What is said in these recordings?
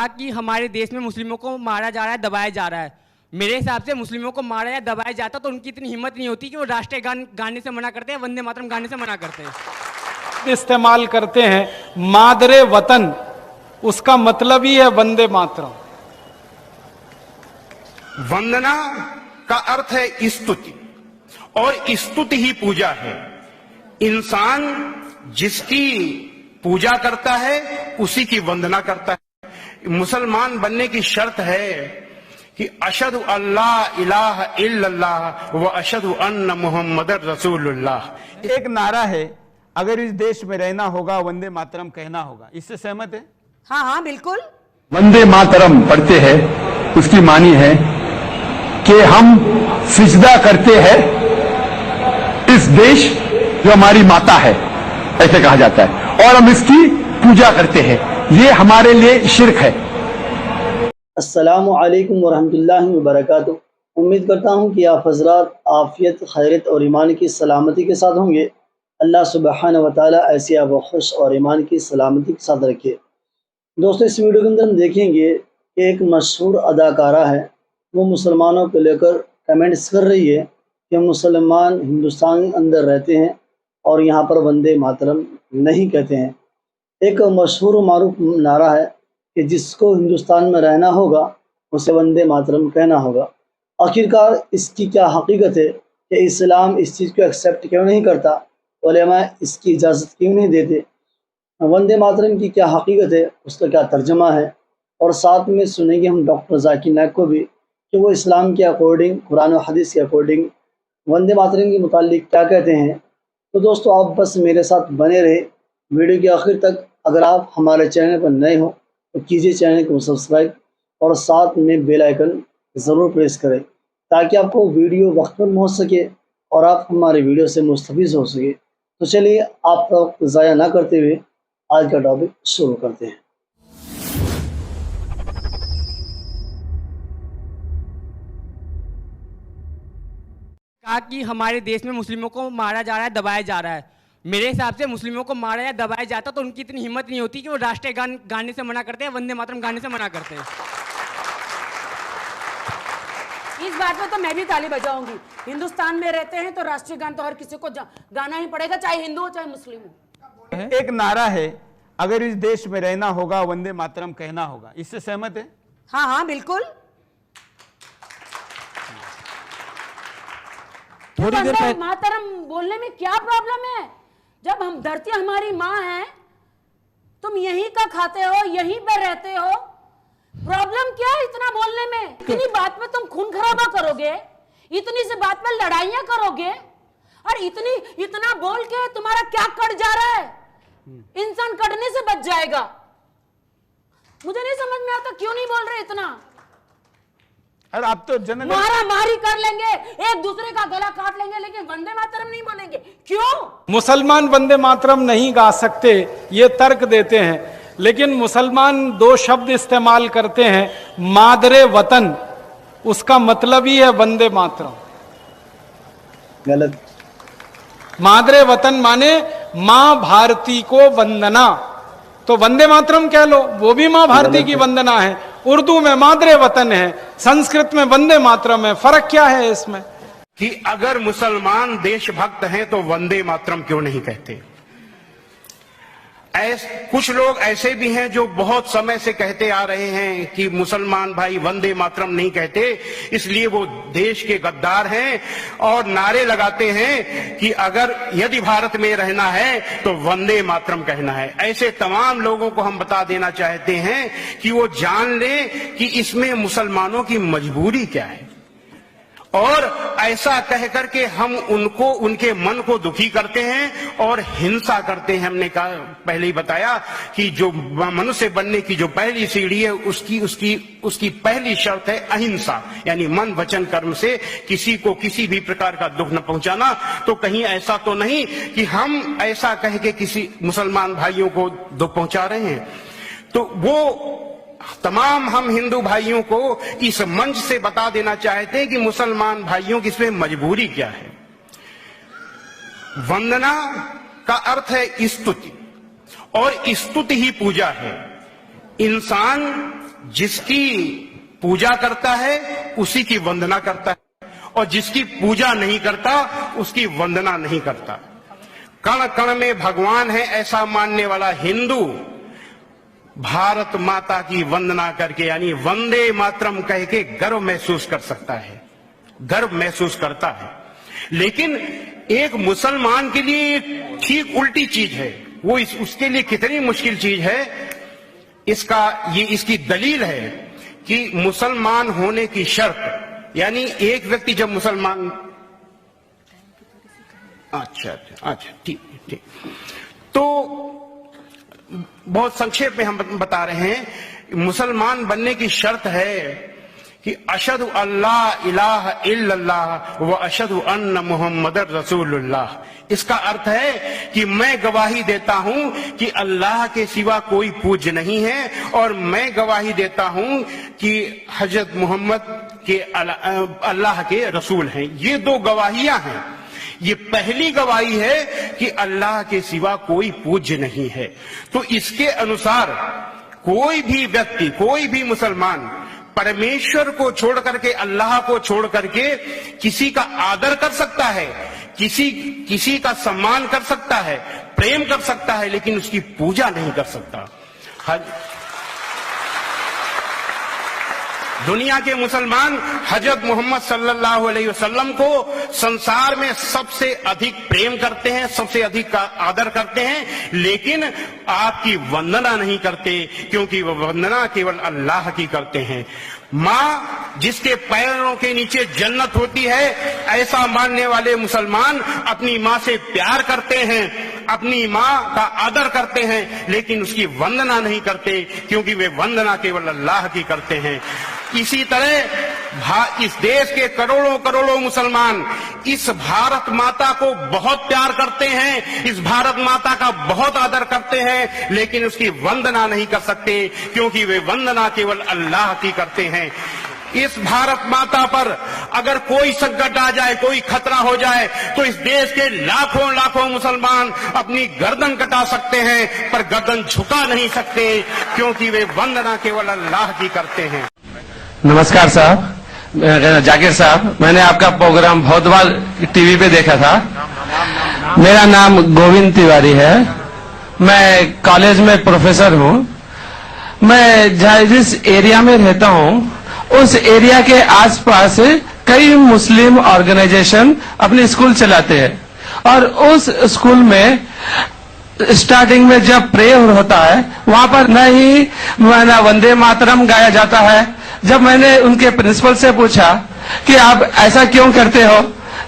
कि हमारे देश में मुस्लिमों को मारा जा रहा है, दबाया जा रहा है। मेरे हिसाब से मुस्लिमों को मारा या दबाया जाता तो उनकी इतनी हिम्मत नहीं होती कि वो राष्ट्रीय गान गाने से मना करते हैं, वंदे मातरम गाने से मना करते हैं। इस्तेमाल करते हैं मादरे वतन, उसका मतलब ही है वंदे मातरम। वंदना का अर्थ है स्तुति, और स्तुति ही पूजा है। इंसान जिसकी पूजा करता है उसी की वंदना करता है। मुसलमान बनने की शर्त है कि अशहदु अल्लाह इलाहा इल्लल्लाह व अशहदु अन्ना मुहम्मदर रसूलुल्लाह। एक नारा है, अगर इस देश में रहना होगा वंदे मातरम कहना होगा। इससे सहमत है? हाँ हाँ बिल्कुल। वंदे मातरम पढ़ते हैं, उसकी मानी है कि हम सिजदा करते हैं इस देश जो हमारी माता है, ऐसे कहा जाता है, और हम इसकी पूजा करते हैं। ये हमारे लिए शिर्क है। अस्सलामु अलैकुम वरहमतुल्लाहि वबरकातुहू। उम्मीद करता हूँ कि आप हज़रात आफ़ियत, खैरियत और ईमान की सलामती के साथ होंगे। अल्लाह सुब्हानहू व तआला ऐसी आप खुश और ईमान की सलामती के साथ रखे। दोस्तों, इस वीडियो के अंदर हम देखेंगे कि एक मशहूर अदाकारा है, वो मुसलमानों को लेकर कमेंट्स कर रही है कि मुसलमान हिंदुस्तान के अंदर रहते हैं और यहाँ पर वंदे मातरम नहीं कहते हैं। एक मशहूर मारूफ नारा है कि जिसको हिंदुस्तान में रहना होगा उसे वंदे मातरम कहना होगा। आखिरकार इसकी क्या हकीकत है कि इस्लाम इस चीज़ को एक्सेप्ट क्यों नहीं करता, उलेमा इसकी इजाज़त क्यों नहीं देते, वंदे मातरम की क्या हकीकत है, उसका क्या तर्जमा है, और साथ में सुनेंगे हम डॉक्टर जाकिर नाइक को भी कि वो इस्लाम के अकॉर्डिंग, कुरान और हदीस के अकॉर्डिंग वंदे मातरम के मुतालिक क्या कहते हैं। तो दोस्तों, आप बस मेरे साथ बने रहे वीडियो के आखिर तक। अगर आप हमारे चैनल पर नए हो तो कीजिए चैनल को सब्सक्राइब और साथ में बेल आइकन ज़रूर प्रेस करें ताकि आपको वीडियो वक्त पर पहुँच सके और आप हमारे वीडियो से मुस्तफ़ीज़ हो सके। तो चलिए, आपका वक्त ज़ाया ना करते हुए आज का टॉपिक शुरू करते हैं। कि हमारे देश में मुस्लिमों को मारा जा रहा है, दबाया जा रहा है। मेरे हिसाब से मुस्लिमों को मारा या दबाया जाता तो उनकी इतनी हिम्मत नहीं होती कि वो राष्ट्रीय गान गाने से मना करते हैं, वंदे मातरम गाने से मना करते हैं। इस बात में तो मैं भी ताली बजाऊंगी। हिंदुस्तान में रहते हैं तो राष्ट्रीय गान तो हर किसी को गाना ही पड़ेगा, चाहे हिंदू हो चाहे मुस्लिम हो। एक नारा है, अगर इस देश में रहना होगा वंदे मातरम कहना होगा। इससे सहमत है? हाँ हाँ बिल्कुल। थोड़ी देर वंदे मातरम बोलने में क्या प्रॉब्लम है? जब हम धरती हमारी माँ है, तुम यहीं का खाते हो, यहीं पे रहते हो, प्रॉब्लम क्या है इतना बोलने में? इतनी बात में तुम खून खराबा करोगे, इतनी सी बात में लड़ाइयां करोगे, और इतना बोल के तुम्हारा क्या कट जा रहा है? इंसान कटने से बच जाएगा। मुझे नहीं समझ में आता क्यों नहीं बोल रहे इतना। अरे आप तो मारा मारी कर लेंगे, एक दूसरे का गला काट लेंगे, लेकिन वंदे मातरम नहीं बोलेंगे। क्यों? मुसलमान वंदे मातरम नहीं गा सकते, ये तर्क देते हैं, लेकिन मुसलमान दो शब्द इस्तेमाल करते हैं मादरे वतन, उसका मतलब ही है वंदे मातरम। गलत। मादरे वतन माने मां भारती को वंदना, तो वंदे मातरम कह लो, वो भी मां भारती की वंदना है। उर्दू में मादरे वतन है, संस्कृत में वंदे मातरम है। फर्क क्या है इसमें? कि अगर मुसलमान देशभक्त हैं तो वंदे मातरम क्यों नहीं कहते? कुछ लोग ऐसे भी हैं जो बहुत समय से कहते आ रहे हैं कि मुसलमान भाई वंदे मातरम नहीं कहते, इसलिए वो देश के गद्दार हैं और नारे लगाते हैं कि अगर यदि भारत में रहना है तो वंदे मातरम कहना है। ऐसे तमाम लोगों को हम बता देना चाहते हैं कि वो जान ले कि इसमें मुसलमानों की मजबूरी क्या है, और ऐसा कह करके हम उनको, उनके मन को दुखी करते हैं और हिंसा करते हैं। हमने कहा, पहले ही बताया कि जो मनुष्य बनने की जो पहली सीढ़ी है, उसकी पहली शर्त है अहिंसा, यानी मन वचन कर्म से किसी को किसी भी प्रकार का दुख न पहुंचाना। तो कहीं ऐसा तो नहीं कि हम ऐसा कह के किसी मुसलमान भाइयों को दुख पहुंचा रहे हैं। तो वो तमाम हम हिंदू भाइयों को इस मंच से बता देना चाहते हैं कि मुसलमान भाइयों की इसमें मजबूरी क्या है। वंदना का अर्थ है स्तुति, और स्तुति ही पूजा है। इंसान जिसकी पूजा करता है उसी की वंदना करता है, और जिसकी पूजा नहीं करता उसकी वंदना नहीं करता। कण कण में भगवान है ऐसा मानने वाला हिंदू भारत माता की वंदना करके यानी वंदे मातरम कह के गर्व महसूस कर सकता है, गर्व महसूस करता है। लेकिन एक मुसलमान के लिए ठीक उल्टी चीज है। वो उसके लिए कितनी मुश्किल चीज है, इसकी दलील है कि मुसलमान होने की शर्त, यानी एक व्यक्ति जब मुसलमान, अच्छा ठीक, तो बहुत संक्षेप में हम बता रहे हैं, मुसलमान बनने की शर्त है कि अशहदु अल्लाह इलाहा इल्लल्लाह व अशहदु अन्न मुहम्मदर रसूलुल्लाह। इसका अर्थ है कि मैं गवाही देता हूं कि अल्लाह के सिवा कोई पूज्य नहीं है, और मैं गवाही देता हूं कि हजरत मोहम्मद के अल्लाह के रसूल हैं। ये दो गवाहियां हैं। ये पहली गवाही है कि अल्लाह के सिवा कोई पूज्य नहीं है। तो इसके अनुसार कोई भी व्यक्ति, कोई भी मुसलमान परमेश्वर को छोड़ करके, अल्लाह को छोड़ करके किसी का आदर कर सकता है, किसी का सम्मान कर सकता है, प्रेम कर सकता है, लेकिन उसकी पूजा नहीं कर सकता। दुनिया के मुसलमान हजरत मोहम्मद सल्लल्लाहु अलैहि वसल्लम को संसार में सबसे अधिक प्रेम करते हैं, सबसे अधिक का आदर करते हैं, लेकिन आपकी वंदना नहीं करते, क्योंकि वह वंदना केवल अल्लाह की करते हैं। माँ जिसके पैरों के नीचे जन्नत होती है, ऐसा मानने वाले मुसलमान अपनी माँ से प्यार करते हैं, अपनी माँ का आदर करते हैं, लेकिन उसकी वंदना नहीं करते, क्योंकि वे वंदना केवल अल्लाह की करते हैं। इसी तरह इस देश के करोड़ों करोड़ों मुसलमान इस भारत माता को बहुत प्यार करते हैं, इस भारत माता का बहुत आदर करते हैं, लेकिन उसकी वंदना नहीं कर सकते, क्योंकि वे वंदना केवल अल्लाह की करते हैं। इस भारत माता पर अगर कोई संकट आ जाए, कोई खतरा हो जाए, तो इस देश के लाखों लाखों मुसलमान अपनी गर्दन कटा सकते हैं, पर गर्दन झुका नहीं सकते, क्योंकि वे वंदना केवल अल्लाह की करते हैं। नमस्कार साहब, जाकिर साहब, मैंने आपका प्रोग्राम बहुत बार टीवी पे देखा था। मेरा नाम गोविंद तिवारी है, मैं कॉलेज में प्रोफेसर हूँ। मैं जिस एरिया में रहता हूँ, उस एरिया के आसपास कई मुस्लिम ऑर्गेनाइजेशन अपने स्कूल चलाते हैं, और उस स्कूल में स्टार्टिंग में जब प्रेयर होता है, वहां पर न ही वंदे मातरम गाया जाता है। जब मैंने उनके प्रिंसिपल से पूछा कि आप ऐसा क्यों करते हो,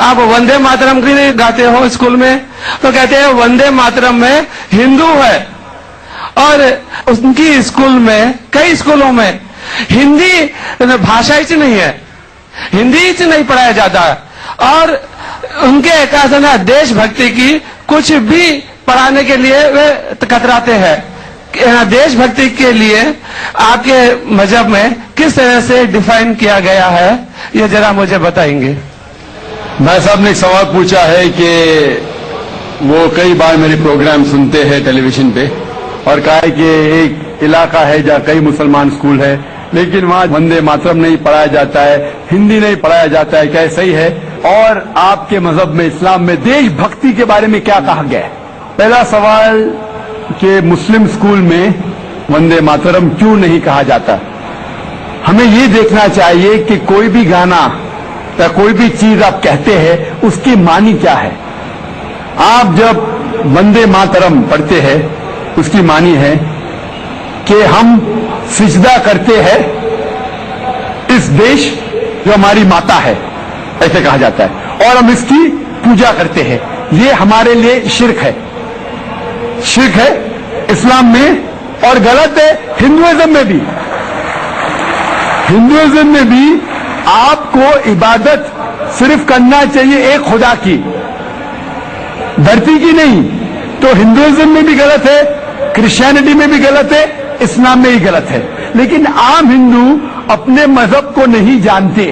आप वंदे मातरम क्यों नहीं गाते हो स्कूल में, तो कहते हैं वंदे मातरम में हिंदू है, और उनकी स्कूल में, कई स्कूलों में हिंदी भाषा ही नहीं है, हिंदी ही नहीं पढ़ाया जाता है, और उनके कहना देशभक्ति की कुछ भी पढ़ाने के लिए वे कतराते हैं। देशभक्ति के लिए आपके मजहब में किस तरह से डिफाइन किया गया है, ये जरा मुझे बताएंगे। भाई साहब ने एक सवाल पूछा है कि वो कई बार मेरे प्रोग्राम सुनते हैं टेलीविजन पे, और कहा है कि एक इलाका है जहाँ कई मुसलमान स्कूल है, लेकिन वहाँ वंदे मातरम नहीं पढ़ाया जाता है, हिंदी नहीं पढ़ाया जाता है, क्या सही है? और आपके मजहब में, इस्लाम में देशभक्ति के बारे में क्या कहा गया है? पहला सवाल कि मुस्लिम स्कूल में वंदे मातरम क्यों नहीं कहा जाता। हमें ये देखना चाहिए कि कोई भी गाना या कोई भी चीज आप कहते हैं, उसकी मानी क्या है। आप जब वंदे मातरम पढ़ते हैं, उसकी मानी है कि हम सिजदा करते हैं इस देश जो हमारी माता है, ऐसे कहा जाता है, और हम इसकी पूजा करते हैं। ये हमारे लिए शिर्क है, शिर्क है इस्लाम में, और गलत है हिंदुइज्म में भी। हिंदुइज्म में भी आपको इबादत सिर्फ करना चाहिए एक खुदा की, धरती की नहीं। तो हिंदुइज्म में भी गलत है, क्रिश्चियनिटी में भी गलत है, इस्लाम में ही गलत है। लेकिन आम हिंदू अपने मजहब को नहीं जानते,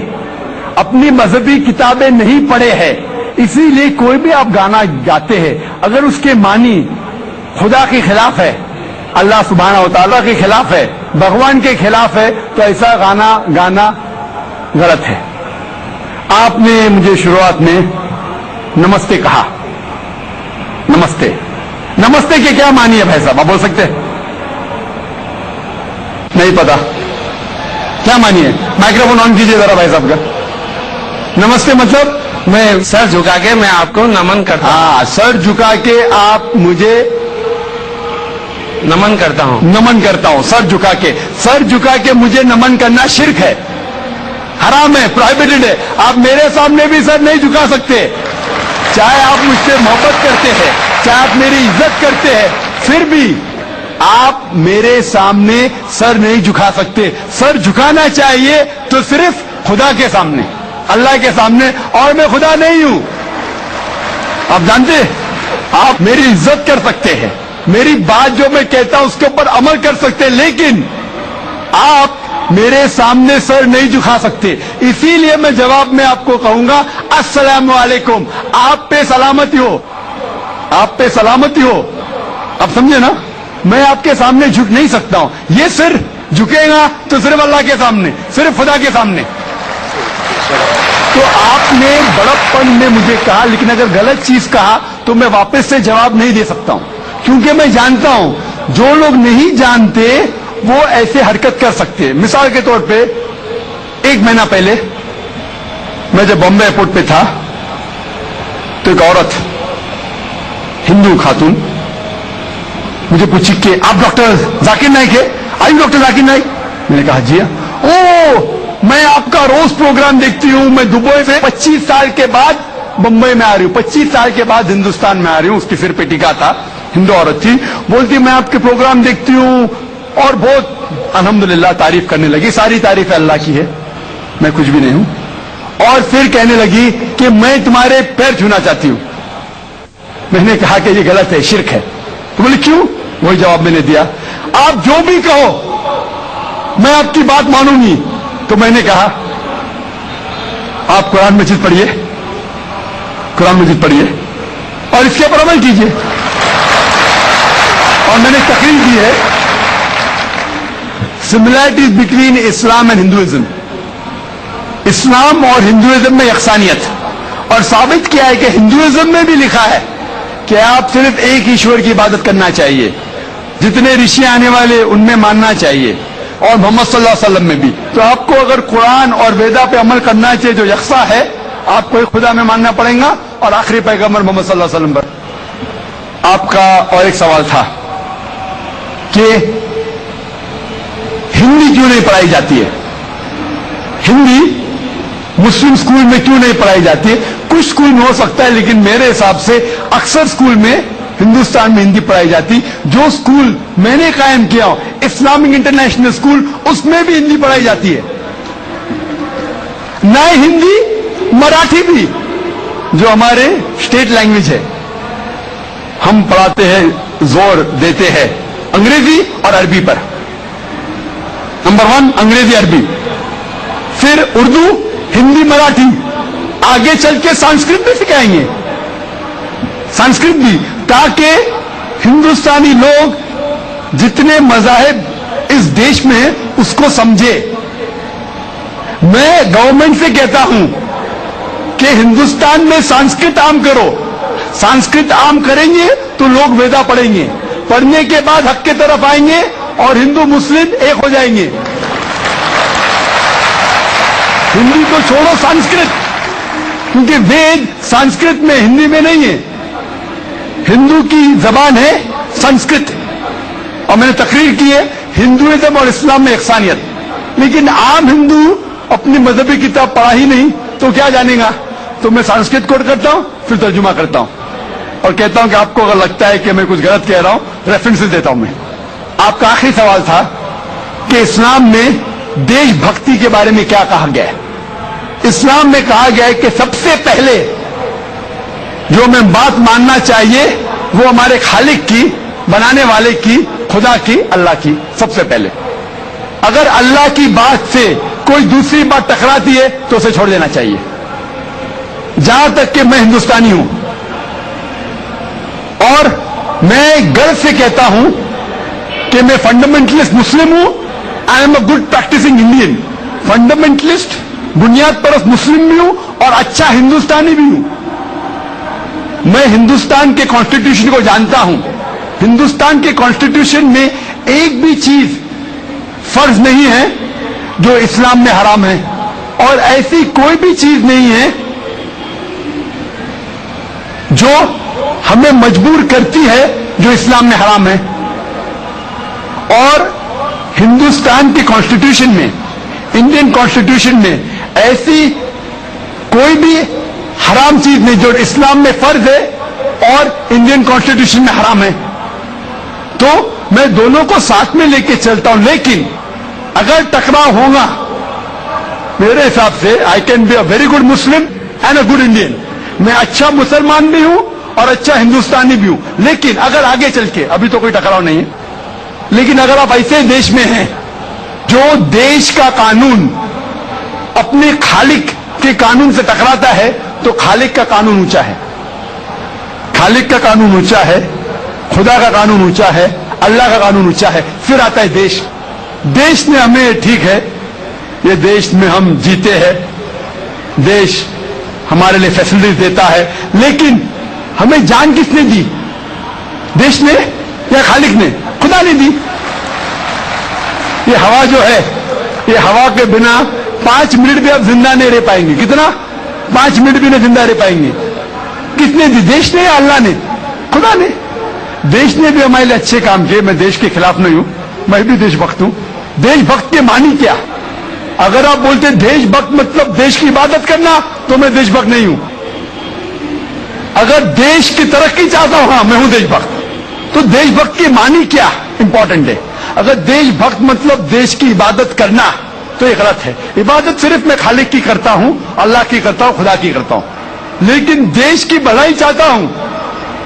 अपनी मजहबी किताबें नहीं पढ़े हैं, इसीलिए कोई भी आप गाना गाते हैं, अगर उसके मानी खुदा के खिलाफ है, अल्लाह सुब्हानहू व तआला के खिलाफ है, भगवान के खिलाफ है, तो ऐसा गाना गाना गलत है। आपने मुझे शुरुआत में नमस्ते कहा। नमस्ते, नमस्ते के क्या मानी है भाई साहब, आप बोल सकते हैं? नहीं पता क्या मानी है? माइक्रोफोन ऑन कीजिए जरा भाई साहब का। नमस्ते मतलब मैं सर झुका के मैं आपको नमन करता हूँ। हाँ, सर झुका के आप मुझे नमन करता हूँ। नमन करता हूं, सर झुका के। सर झुका के मुझे नमन करना शिर्क है, हराम है, प्रोहिबिटेड है। आप मेरे सामने भी सर नहीं झुका सकते, चाहे आप मुझसे मोहब्बत करते हैं, चाहे आप मेरी इज्जत करते हैं, फिर भी आप मेरे सामने सर नहीं झुका सकते। सर झुकाना चाहिए तो सिर्फ खुदा के सामने, अल्लाह के सामने, और मैं खुदा नहीं हूं। आप जानते हैं, आप मेरी इज्जत कर सकते हैं, मेरी बात जो मैं कहता हूं उसके ऊपर अमल कर सकते हैं, लेकिन आप मेरे सामने सर नहीं झुका सकते। इसीलिए मैं जवाब में आपको कहूंगा अस्सलामु अलैकुम, आप पे सलामती हो, आप पे सलामती हो। आप समझे ना, मैं आपके सामने झुक नहीं सकता हूं। ये सिर झुकेगा तो सिर्फ अल्लाह के सामने, सिर्फ खुदा के सामने। तो आपने बड़प्पन में मुझे कहा, लेकिन अगर गलत चीज कहा तो मैं वापस से जवाब नहीं दे सकता हूं, क्योंकि मैं जानता हूं जो लोग नहीं जानते वो ऐसे हरकत कर सकते हैं। मिसाल के तौर पे 1 महीना पहले मैं जब बॉम्बे एयरपोर्ट पे था तो एक औरत, हिंदू खातून, मुझे पूछी कि आप डॉक्टर जाकिर नाइक है? आई डॉक्टर जाकिर नाइक? मैंने कहा जी। ओ, मैं आपका रोज प्रोग्राम देखती हूं, मैं दुबई से 25 साल के बाद बंबई में आ रही हूं, 25 साल के बाद हिंदुस्तान में आ रही हूं। उसके सिर पे टीका था, हिंदू औरत थी, बोलती मैं आपके प्रोग्राम देखती हूं और बहुत अल्हम्दुलिल्लाह तारीफ करने लगी। सारी तारीफ अल्लाह की है, मैं कुछ भी नहीं हूं। और फिर कहने लगी कि मैं तुम्हारे पैर छूना चाहती हूं। मैंने कहा कि ये गलत है, शिर्क है। तो बोले क्यों? वही जवाब मैंने दिया, आप जो भी कहो मैं आपकी बात मानूंगी। तो मैंने कहा आप कुरान मजीद पढ़िए, कुरान मजीद पढ़िए और इसके ऊपर अमल कीजिए। और मैंने तकरीर की है similarities between Islam and Hinduism, Islam और हिंदुइज्म में यकसानियत, और साबित किया है कि हिंदुइज्म में भी लिखा है कि आप सिर्फ एक ईश्वर की इबादत करना चाहिए, जितने ऋषि आने वाले उनमें मानना चाहिए, और मोहम्मद सल्लल्लाहु अलैहि वसल्लम में भी। तो आपको अगर कुरान और वेदा पे अमल करना चाहिए जो यकसा है, आपको एक खुदा में मानना पड़ेगा और आखिरी पैगंबर मोहम्मद सल्लल्लाहु अलैहि वसल्लम पर। आपका और एक सवाल था कि हिंदी क्यों नहीं पढ़ाई जाती है, हिंदी मुस्लिम स्कूल में क्यों नहीं पढ़ाई जाती है? कुछ स्कूल में हो सकता है, लेकिन मेरे हिसाब से अक्सर स्कूल में हिंदुस्तान में हिंदी पढ़ाई जाती। जो स्कूल मैंने कायम किया हो, इस्लामिक इंटरनेशनल स्कूल, उसमें भी हिंदी पढ़ाई जाती है। न हिंदी, मराठी भी, जो हमारे स्टेट लैंग्वेज है, हम पढ़ाते हैं, जोर देते हैं अंग्रेजी और अरबी पर। नंबर 1 अंग्रेजी अरबी, फिर उर्दू, हिंदी, मराठी, आगे चल के संस्कृत भी सिखाएंगे, संस्कृत भी, ताकि हिंदुस्तानी लोग जितने मजाहिब इस देश में उसको समझे। मैं गवर्नमेंट से कहता हूं कि हिंदुस्तान में संस्कृत आम करो। संस्कृत आम करेंगे तो लोग वेदा पढ़ेंगे, पढ़ने के बाद हक के तरफ आएंगे और हिंदू मुस्लिम एक हो जाएंगे। हिंदी तो छोड़ो, संस्कृत, क्योंकि वेद संस्कृत में, हिंदी में नहीं है। हिंदू की जबान है संस्कृत, और मैंने तकरीर की है हिंदुइज्म और इस्लाम में यकसानियत। लेकिन आम हिंदू अपनी मजहबी किताब पढ़ा ही नहीं तो क्या जानेगा? तो मैं संस्कृत कोट करता हूं, फिर तर्जुमा करता हूं और कहता हूं कि आपको अगर लगता है कि मैं कुछ गलत कह रहा हूं, रेफरेंसेस देता हूं मैं। आपका आखिरी सवाल था कि इस्लाम में देशभक्ति के बारे में क्या कहा गया है। इस्लाम में कहा गया है कि सबसे पहले जो हमें बात मानना चाहिए वो हमारे खालिक की, बनाने वाले की, खुदा की, अल्लाह की, सबसे पहले। अगर अल्लाह की बात से कोई दूसरी बात टकराती है तो उसे छोड़ देना चाहिए। जहां तक कि मैं हिंदुस्तानी हूं और मैं गर्व से कहता हूं कि मैं फंडामेंटलिस्ट मुस्लिम हूं, I am a good practising Indian. Fundamentalist, बुनियाद परस्त मुस्लिम भी हूं और अच्छा हिंदुस्तानी भी हूं। मैं हिंदुस्तान के कॉन्स्टिट्यूशन को जानता हूं। हिंदुस्तान के कॉन्स्टिट्यूशन में एक भी चीज फर्ज नहीं है जो इस्लाम में हराम है, और ऐसी कोई भी चीज नहीं है जो हमें मजबूर करती है जो इस्लाम में हराम है। और हिंदुस्तान के कॉन्स्टिट्यूशन में, इंडियन कॉन्स्टिट्यूशन में ऐसी कोई भी हराम चीज नहीं जो इस्लाम में फर्ज है और इंडियन कॉन्स्टिट्यूशन में हराम है। तो मैं दोनों को साथ में लेके चलता हूं, लेकिन अगर टकराव होगा, मेरे हिसाब से I can be a very good Muslim and a good Indian. मैं अच्छा मुसलमान भी हूं और अच्छा हिंदुस्तानी भी हूं, लेकिन अगर आगे चल के, अभी तो कोई टकराव नहीं है, लेकिन अगर आप ऐसे देश में हैं जो देश का कानून अपने खालिक के कानून से टकराता है, तो खालिक का कानून ऊंचा है, खालिक का कानून ऊंचा है, खुदा का कानून ऊंचा है, अल्लाह का कानून ऊंचा है, फिर आता है देश। देश ने हमें, ठीक है, ये देश में हम जीते हैं, देश हमारे लिए फैसिलिटीज देता है, लेकिन हमें जान किसने दी? देश ने या खालिक ने? खुदा ने दी। ये हवा जो है, ये हवा के बिना 5 मिनट भी आप जिंदा नहीं रह पाएंगे। कितना? 5 मिनट भी नहीं जिंदा रह पाएंगे। किसने दी? देश ने या अल्लाह ने? खुदा ने। देश ने भी हमारे लिए अच्छे काम किए। मैं देश के खिलाफ नहीं हूं, मैं भी देशभक्त हूं। देशभक्त के मानी क्या? अगर आप बोलते देशभक्त मतलब देश की इबादत करना, तो मैं देशभक्त नहीं हूं। अगर देश की तरक्की चाहता हूं, हाँ मैं हूं देशभक्त। तो देशभक्त की मानी क्या इंपॉर्टेंट है। अगर देशभक्त मतलब देश की इबादत करना, तो ये गलत है। इबादत सिर्फ मैं खालिक की करता हूं, अल्लाह की करता हूं, खुदा की करता हूं, लेकिन देश की भलाई चाहता हूं।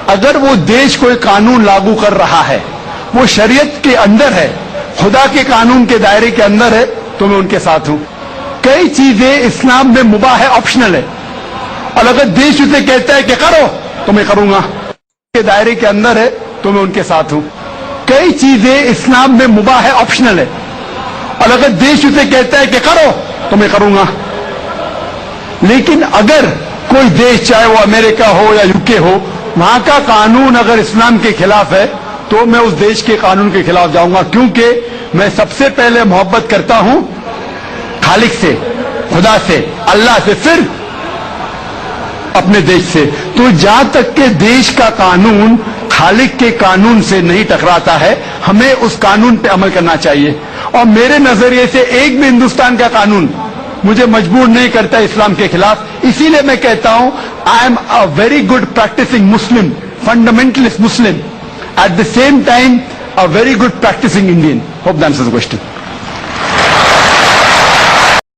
अगर वो देश कोई कानून लागू कर रहा है, वो शरीयत के अंदर है, खुदा के कानून के दायरे के अंदर है, तो मैं उनके साथ हूं। कई चीजें इस्लाम में मुबाह है, ऑप्शनल है, और अगर देश उसे कहता है कि करो, तो मैं करूंगा, के दायरे के अंदर है, तो मैं उनके साथ हूं। कई चीजें इस्लाम में मुबाह है, ऑप्शनल है, और अगर देश उसे कहता है कि करो, तो मैं करूंगा। लेकिन अगर कोई देश, चाहे वो अमेरिका हो या यूके हो, वहां का कानून अगर इस्लाम के खिलाफ है, तो मैं उस देश के कानून के खिलाफ जाऊंगा, क्योंकि मैं सबसे पहले मोहब्बत करता हूं खालिक से, खुदा से, अल्लाह से, फिर अपने देश से। तो जहां तक के देश का कानून खालिक के कानून से नहीं टकराता है, हमें उस कानून पे अमल करना चाहिए। और मेरे नजरिए से एक भी हिंदुस्तान का कानून मुझे मजबूर नहीं करता इस्लाम के खिलाफ। इसीलिए मैं कहता हूं, I am a very good practising Muslim, fundamentalist Muslim, at the same time a very good practising Indian. Hope that answers the question.